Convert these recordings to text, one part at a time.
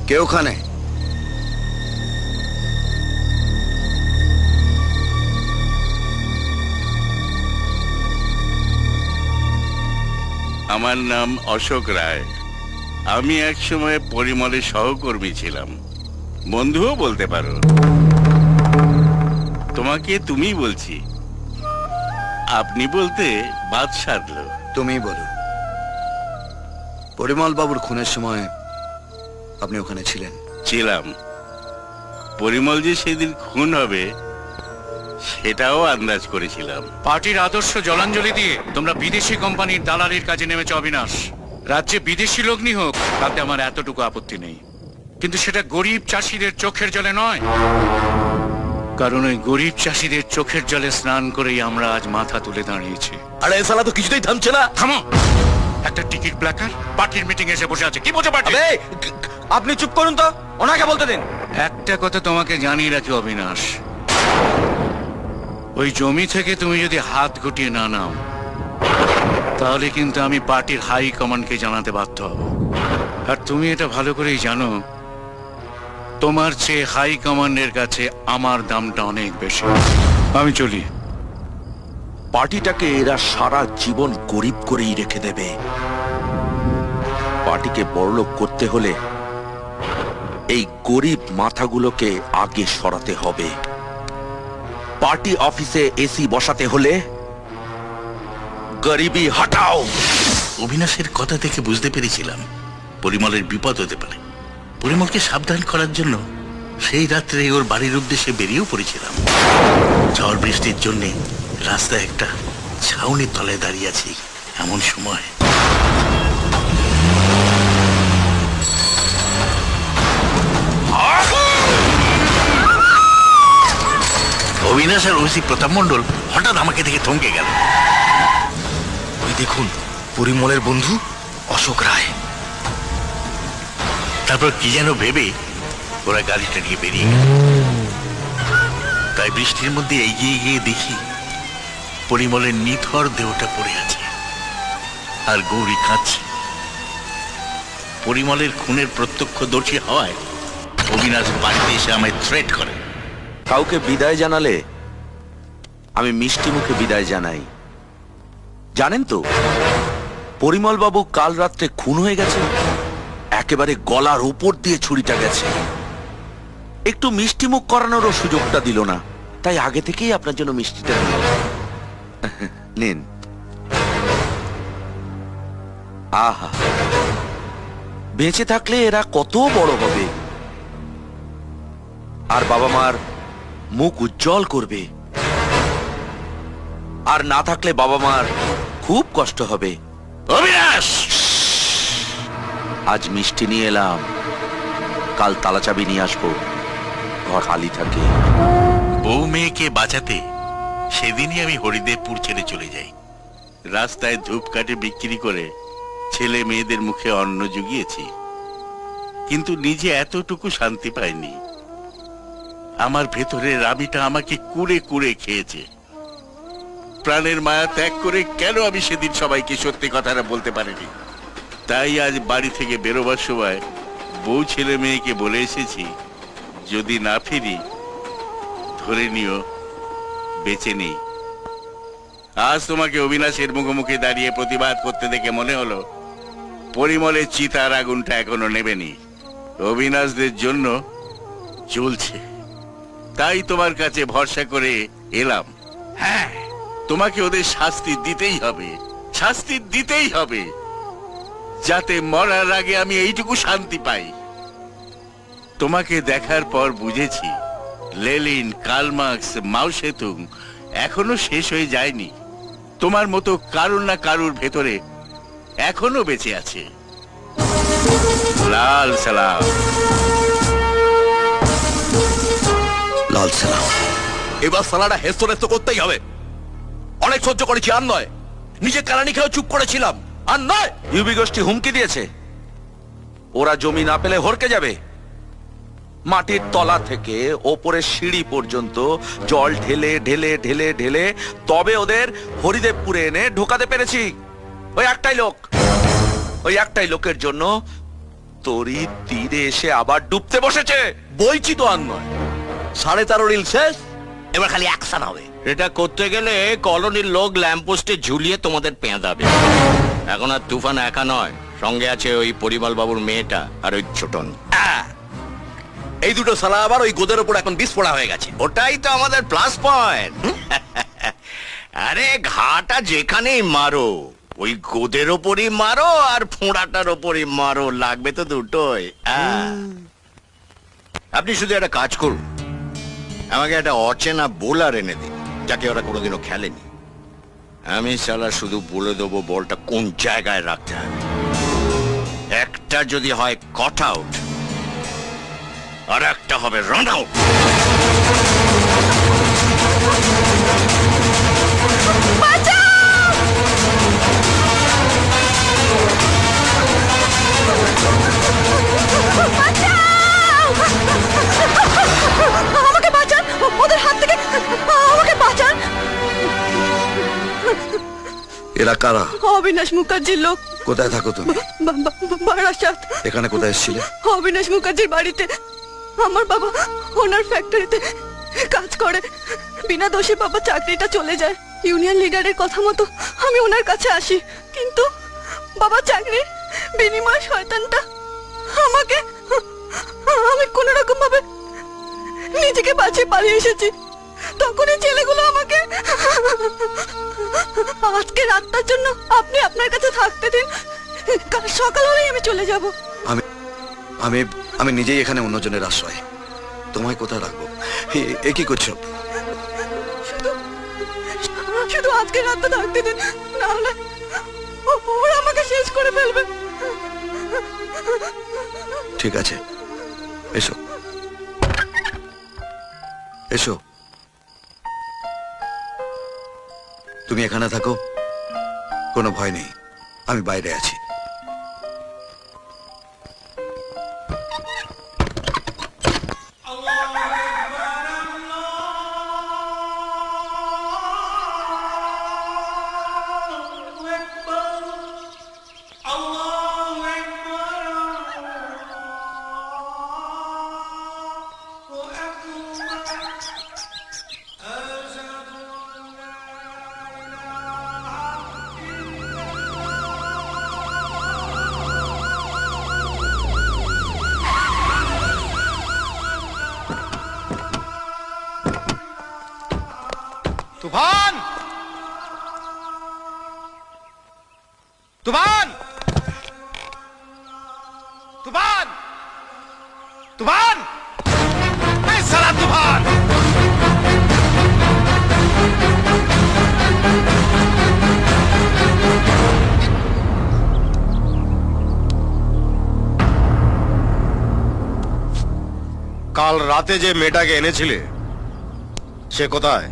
কে ওখানে? আমার নাম অশোক রায়। আমি একসময় পরিমলের সহকর্মী ছিলাম, বন্ধুও বলতে পারো। তোমাকে তুমি বলছি, আপনি বলতে বাদ সাধলো। তুমি বলো, পরিমল বাবুর খুনের সময় আপনি ওখানে ছিলেন? ছিলাম। পরিমল যে সেদিন খুন হবে সেটাও আন্দাজ করেছিলাম। পার্টির আদর্শ জলাঞ্জলি দিয়ে তোমরা বিদেশি কোম্পানির দালালির কাজে নেমেছ অবিনাশ। রাজ্যে বিদেশি লগ্নি হোক তাতে আমার এতটুকু আপত্তি নেই, কিন্তু সেটা গরিব চাষিদের চোখের জলে নয়। কারণ ওই গরিব চাষিদের চোখের জলে স্নান করেই আমরা আজ মাথা তুলে দাঁড়িয়েছি। আরে এই শালা তো কিছুতেই থামছে না। থামো! একটা টিকিট ব্ল্যাকার পার্টির মিটিং এসে বসে আছে, কি বোঝো পার্টি? আপনি চুপ করুন তো, ওনাকে বলতে দিন। একটা কথা তোমাকে জানিয়ে রাখি অবিনাশ, ওই জমি থেকে তুমি যদি হাত গুটিয়ে না নাও তাহলে কিন্তু আমি পার্টির হাই কমান্ডকে জানাতে বাধ্য হব। আর তুমি এটা ভালো করেই জানো, তোমার চেয়ে হাই কমান্ডের কাছে আমার দামটা অনেক বেশি। আমি চলি। পার্টিটাকে এরা সারা জীবন গরিব করেই রেখে দেবে। পার্টিকে বড়লোক করতে হলে এই গরিব মাথাগুলোকে আগে সরাতে হবে। পার্টি অফিসে এসি বসাতে হলে গরিবি হটাও। অবিনাশের কথা থেকে বুঝতে পেরেছিলাম পরিমলের বিপদ হতে পারে। পরিমলকে সাবধান করার জন্য সেই রাত্রে ওর বাড়ির উদ্দেশ্যে বেরিয়েও পড়েছিলাম। ঝড় বৃষ্টির জন্যে রাস্তায় একটা ছাউনির তলায় দাঁড়িয়ে আছি, এমন সময় অবিনাশ আর ওসি প্রতাপ মণ্ডল হঠাৎ আমাকে দেখে থমকে গেল। ওই দেখুন, পরিমলের বন্ধু অশোক রায়। তারপর কি যেন ভেবে ওরা গাড়িটা নিয়ে বেরিয়ে গেল। তাই বৃষ্টির মধ্যে এগিয়ে গিয়ে দেখি পরিমলের নিথর দেহটা পড়ে আছে আর গৌরী কাঁদছে। পরিমলের খুনের প্রত্যক্ষদর্শী হওয়ায় অবিনাশ বাড়িতে এসে আমায় থ্রেট করে। কাউকে বিদায় জানালে আমি মিষ্টি মুখে বিদায় জানাই। জানেন তো, পরিমল বাবু কাল রাত্রে খুন হয়ে গেছে। একেবারে গলার উপর দিয়ে ছুরিটা গেছে। একটু মিষ্টি মুখ করানোরও সুযোগটা দিল না। তাই আগে থেকেই আপনার জন্য মিষ্টিটা নিন। আহা, বেঁচে থাকলে এরা কত বড় হবে আর বাবা মার মুখ উজ্জ্বল করবে। আর না থাকলে বাবা মার খুব কষ্ট হবে। অবিনাশ! আজ মিষ্টি নিয়ে এলাম, কাল তালা চাবি নিয়ে আসবো। ঘর খালি থাকে। বউ মেয়েকে বাঁচাতে সেদিনই আমি হরিদেবপুর ছেড়ে চলে যাই। রাস্তায় ধূপকাঠি বিক্রি করে ছেলে মেয়েদের মুখে অন্ন জুগিয়েছি, কিন্তু নিজে এতটুকু শান্তি পাইনি। আমার ভেতরের আমিটা আমাকে কুড়ে কুড়ে খেয়েছে। প্রাণের মায়া ত্যাগ করে কেন আমি সেদিন সবাইকে সত্যি কথাটা বলতে পারিনি? তাই আজ বাড়ি থেকে বেরোবার সময় বউ ছেলে মেয়েকে বলে এসেছি, যদি না ফিরি ধরে নিও বেঁচে নেই। আজ তোমাকে অবিনাশের মুখোমুখি দাঁড়িয়ে প্রতিবাদ করতে দেখে মনে হলো পরিমলের চিতার আগুনটা এখনো নেবেনি, অবিনাশদের জন্য জ্বলছে। তাই তোমার কাছে ভরসা করে এলাম। হ্যাঁ, তোমাকে ওদের শাস্তি দিতেই হবে, শাস্তি দিতেই হবে, যাতে মরার আগে আমি এইটুকু শান্তি পাই। তোমাকে দেখার পর বুঝেছি লেলিন, কার্ল মার্কস, মাও সেতুং এখনো শেষ হয়ে যায়নি। তোমার মতো কারুর না কারুর ভেতরে এখনো বেঁচে আছে। লাল সালাম। লাল সালাম। এবার সালাটা হেস্ত নেস্ত করতেই হবে। অনেক সহ্য করেছি, আর নয়। নিজে কারানি খেয়েও চুপ করেছিলাম, আর নয়। ইউবি গোষ্ঠী হুমকি দিয়েছে ওরা জমি না পেলে হরকে যাবে। মাটির তলা থেকে ওপরের সিঁড়ি পর্যন্ত জল ঢেলে ঢেলে ঢেলে ঢেলে তবে ওদের হরিদেবপুরে এনে ঢোকাতে পেরেছি। ওই একটাই লোকের জন্য তরি তীরে এসে আবার ডুবতে বসেছে। বলছি তো আর নয়, 13.5 রিল শেষ, এবার খালি অ্যাকশন হবে। এটা করতে গেলে কলোনির লোক ল্যাম্পপোস্টে ঝুলিয়ে তোমাদের পেঁদাবে। এখন আর তুফান একা নয়, সঙ্গে আছে ওই পরিমল বাবুর মেয়েটা আর ওই ছোটন। এই দুটো শালা আবার ওই গোদের ওপর এখন বিষ পড়া হয়ে গেছে। ওটাই তো আমাদের প্লাস পয়েন্ট। আরে ঘাটা যেখানেই মারো, ওই গোদের ওপরই মারো আর ফোঁড়াটার ওপরই মারো, লাগবে তো দুটোই। আপনি শুধু একটা কাজ করুন, আমাকে একটা অচেনা বোলার এনে দিন, যাকে ওরা কোনোদিনও খেলেনি। আমি শালা শুধু বলে দেবো বলটা কোন জায়গায় রাখতে হবে। একটা যদি হয় কট আউট, আর একটা হবে রান আউট। আমাকে বাঁচান, ওদের হাত থেকে আমাকে বাঁচান। এরা কারা? অবিনাশ মুখার্জির লোক। কোথায় থাকো তুমি? বারাসাত। এখানে কোথায় এসেছিলে? অবিনাশ মুখার্জির বাড়িতে। আমার বাবা ওনার ফ্যাক্টরিতে কাজ করে। বিনা দোষে বাবা চাকরিটা চলে যায়। ইউনিয়ন লিডারের কথা মতো আমি ওনার কাছে আসি, কিন্তু বাবা চাকরির বিনিময় শয়তানটা আমাকে, আমি কোন রকম ভাবে নিজেকে বাঁচিয়ে পালিয়ে এসেছি। তখন এই ছেলেগুলো আমাকে, আজকে রাতটার জন্য আপনি আপনার কাছে থাকতে দিন, কাল সকাল হলেই আমি চলে যাব। আমি আমি আমি নিজেই এখানে অন্যজনের আশ্রয়, তোমায় কোথায় রাখবো? এ কি করছো? শুধু আজকে রাতটা থাকতে দিন, নাহলে ওরা আমাকে শেষ করে ফেলবে। ঠিক আছে, এসো এসো। তুমি এখানে থাকো, কোনো ভয় নেই, আমি বাইরে আছি। तूफान, तूफान, तूफान, तूफान, नहीं साला तूफान। কাল রাতে যে মেয়েটাকে এনেছিলে সে কোথায়?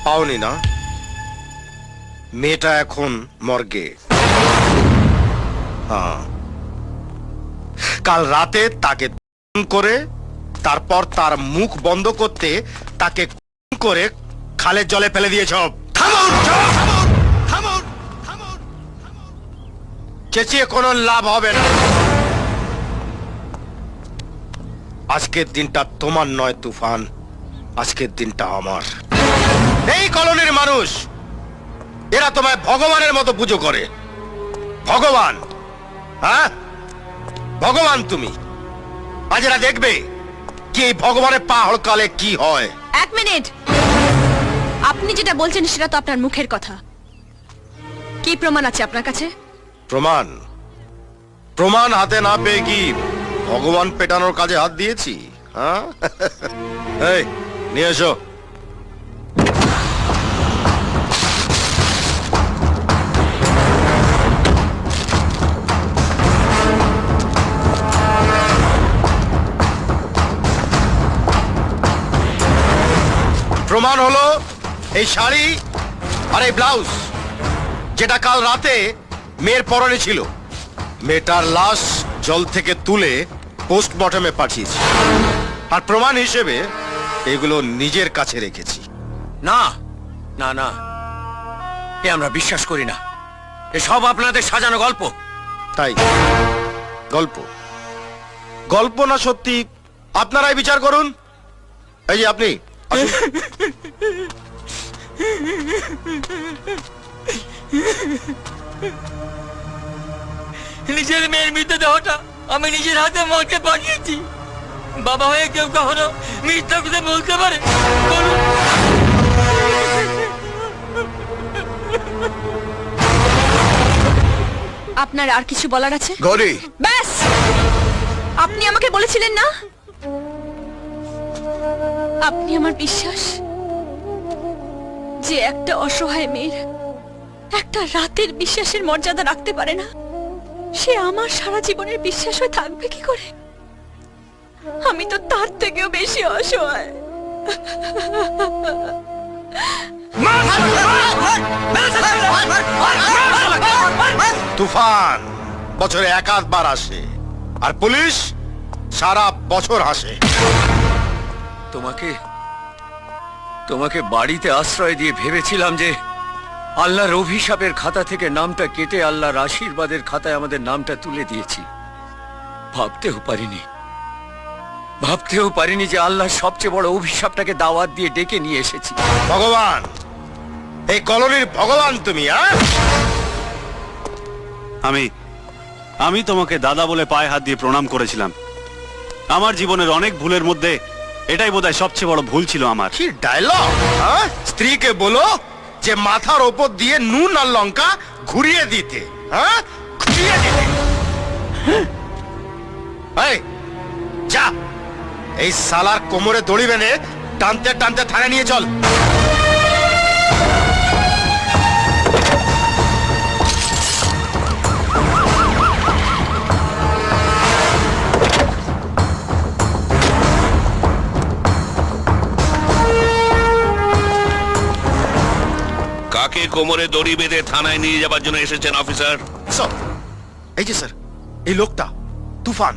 পাওনি না? মেয়েটা এখন মর্গে। হ্যাঁ, কাল রাতে তাকে করে, তারপর তার মুখ বন্ধ করতে তাকে করে খালের জলে ফেলে দিয়েছ। চেঁচিয়ে কোনো লাভ হবে না। আজকের দিনটা তোমার নয় তুফান, আজকের দিনটা আমার। এই কলোনির মানুষ এরা তোমায় ভগবানের মতো পুজো করে। ভগবান, হ্যাঁ ভগবান তুমি। আজ এরা দেখবে কি এই ভগবানের পা হড়কালে কি হয়। 1 মিনিট, আপনি যেটা বলছেন সেটা তো আপনার মুখের কথা, কি প্রমাণ আছে আপনার কাছে? প্রমাণ? প্রমাণ হাতে না পেয়ে কি ভগবান পেটানোর কাজে হাত দিয়েছি? হ্যাঁ এই নিয়ে এসো। প্রমাণ হলো এই শাড়ি আর এই ব্লাউজ, যেটা কাল রাতে মেয়ের পরনে ছিল। মেয়েটার লাশ জল থেকে তুলে পোস্টমর্টমে পাঠিয়েছি, আর প্রমাণ হিসেবে এগুলো নিজের কাছে রেখেছি। না না না, এ আমরা বিশ্বাস করি না। এসব আপনাদের সাজানো গল্প। তাই গল্প? গল্প না সত্যি আপনারাই বিচার করুন। এই যে আপনি আসুন। নিজের মেয়ের মৃতদেহটা আমি নিজের হাতে মরকে পাঠিয়েছি। বাবা হয়ে কেউ কখনো মিথ্যা কথা বলতে পারে? বলুন। আপনার আর কিছু বলার আছে? গৌরী, ব্যাস, আপনি আমাকে বলেছিলেন না আপনি আমার বিশ্বাস, যে একটা অসহায় মেয়ের একটা রাতের বিশ্বাসের মর্যাদা রাখতে পারে না, সে আমার সারা জীবনের বিশ্বাস হয়ে থাকবে কি করে? আমি তো তার থেকেও বেশি অসহায়। তুফান বছরে এক আধবার আসে, আর পুলিশ সারা বছর হাসে। তোমাকে বাড়িতে আশ্রয় দিয়ে ভেবেছিলাম যে আল্লাহর অভিশাপের খাতা থেকে নামটা কেটে আল্লাহর আশীর্বাদের খাতায় আমাদের নামটা তুলে দিয়েছি। ভাবতেও পারিনি যে আল্লাহর সবচেয়ে বড় অভিশাপটাকে দাওয়াত দিয়ে ডেকে নিয়ে এসেছি। ভগবান, এই কলোনির ভগবান তুমি। আমি তোমাকে দাদা বলে পায়ে হাত দিয়ে প্রণাম করেছিলাম। আমার জীবনের অনেক ভুলের মধ্যে এটাই বোধহয় সবচেয়ে বড় ভুল ছিল আমার। কি ডায়লগ! স্ত্রীকে বলো যে মাথার ওপর দিয়ে নুন আর লঙ্কা ঘুরিয়ে দিতে। ঘুরিয়ে দিতে। এই যা, এই সালার কোমরে দড়ি বেঁধে টানতে টানতে থানায় নিয়ে চল। কাকে কোমরে দড়ি বেঁধে থানায় নিয়ে যাবার জন্য এসেছেন অফিসার? স্যার, এই যে স্যার, এই লোকটা তুফান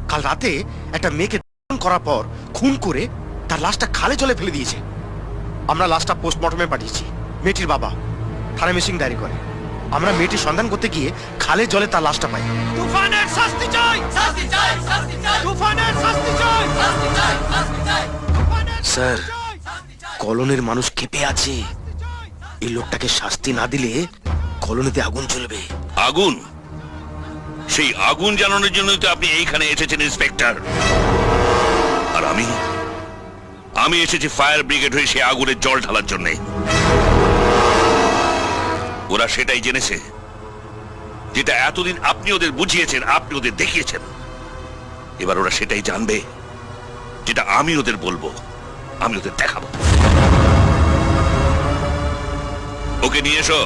কাল রাতে একটা মেয়েকে করার পর খুন করে তার লাশটা খালে জলে ফেলে দিয়েছে। আমরা লাশটা পোস্টমর্টমে পাঠিয়েছি। মেয়েটির বাবা থানায় মিসিং ডায়েরি করে। আমরা মেয়েটির সন্ধান করতে গিয়ে খালে জলে তার লাশটা পাই। তুফানের শাস্তি চাই, শাস্তি চাই, শাস্তি চাই, তুফানের শাস্তি চাই, শাস্তি চাই, শাস্তি চাই। স্যার, কলোনির মানুষ ক্ষেপে আছে। এই লোকটাকে শাস্তি না দিলে কলোনিতে আগুন জ্বলবে। আগুন? সেই আগুন জ্বালানোর জন্য তো আপনি এইখানে এসেছেন ইন্সপেক্টর। আর আমি এসেছি ফায়ার ব্রিগেড হয়ে সেই আগুনের জল ঢালার জন্য। ওরা সেটাই জেনেছে যেটা এতদিন আপনি ওদের বুঝিয়েছেন, আপনি ওদের দেখিয়েছেন। এবার ওরা সেটাই জানবে যেটা আমি ওদের বলবো, আমি ওদের দেখাবো। ওকে নিয়ে এসো।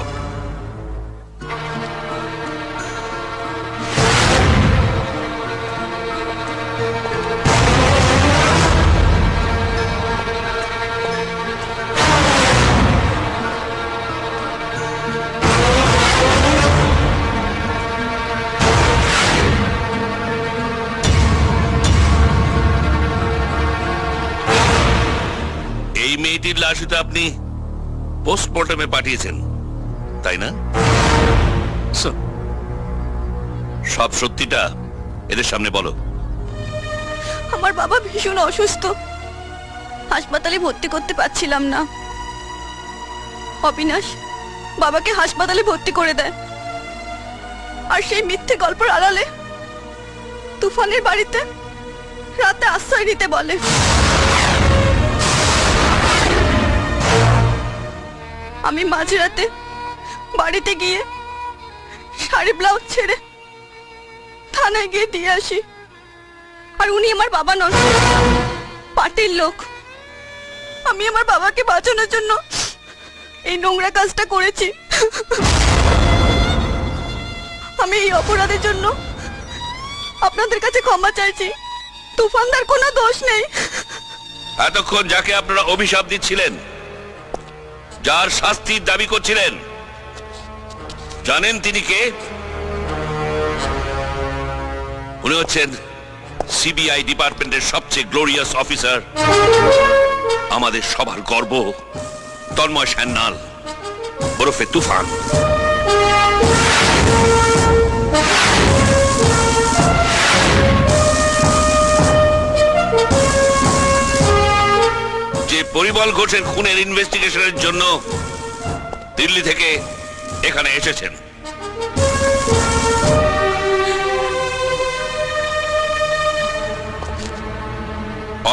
এই মেয়েটির লাশ তো আপনি পোস্টমর্টমে পাঠিয়েছেন, তাই না? সব সত্যিটা এদের সামনে বলো। আমার বাবা ভীষণ অসুস্থ, হাসপাতালে ভর্তি করতে পারছিলাম না। অবিনাশ বাবাকে হাসপাতালে ভর্তি করে দেয়, আর সেই মিথ্যে গল্পের আড়ালে তুফানের বাড়িতে রাতে আশ্রয় নিতে বলে। আমি মাঝরাতে বাড়িতে গিয়ে শাড়ি ব্লাউজ ছেড়ে থানায় গিয়ে দিয়ে আসি। আর উনি আমার বাবা নন, পার্টির লোক। আমি আমার বাবাকে বাঁচানোর জন্য এই নোংরা কাজটা করেছি। আমি এই অপরাধের জন্য আপনাদের কাছে ক্ষমা চাইছি। তুফানদার কোনো দোষ নেই। এতক্ষণ যাকে আপনারা অভিশাপ দিচ্ছিলেন, যার শাস্তির দাবি করছিলেন, জানেন তিনি কে? উনি হচ্ছেন সিবিআই ডিপার্টমেন্টের সবচেয়ে গ্লোরিয়াস অফিসার, আমাদের সবার গর্ব তন্ময় সান্যাল ওরফে তুফান। যে পরিমল ঘোষের খুনের ইনভেস্টিগেশনের জন্য দিল্লি থেকে এখানে এসেছেন।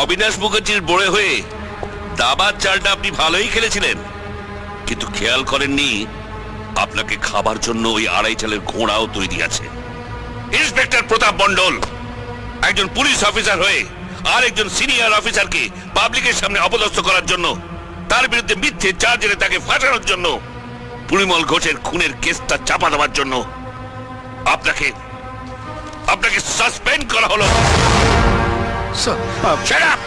অবিনাশ মুখার্জির বড়ে হয়ে দাবার চালটা আপনি ভালোই খেলেছিলেন, কিন্তু খেয়াল করেননি আপনাকে খাবার জন্য ওই আড়াই চালের ঘোড়াও তৈরি আছে। ইন্সপেক্টর প্রতাপ মণ্ডল একজন পুলিশ অফিসার হয়ে আর একজন সিনিয়র অফিসারকে পাবলিকের সামনে অপদস্থ করার জন্য, তার বিরুদ্ধে মিথ্যে চার্জ এনে তাকে ফাঁসানোর জন্য, পরিমল ঘোষের খুনের কেসটা চাপা দেওয়ার জন্য আপনাকে সাসপেন্ড করা হলো। Shut up!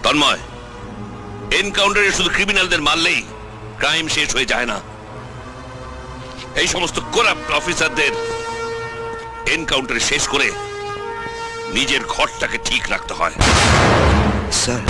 তন্ময়, এনকাউন্টারে শুধু ক্রিমিনালদের মারলেই ক্রাইম শেষ হয়ে যায় না। এই সমস্ত করাপ্ট অফিসারদের এনকাউন্টারে শেষ করে নিজের ঘরটাকে ঠিক রাখতে হয়। স্যার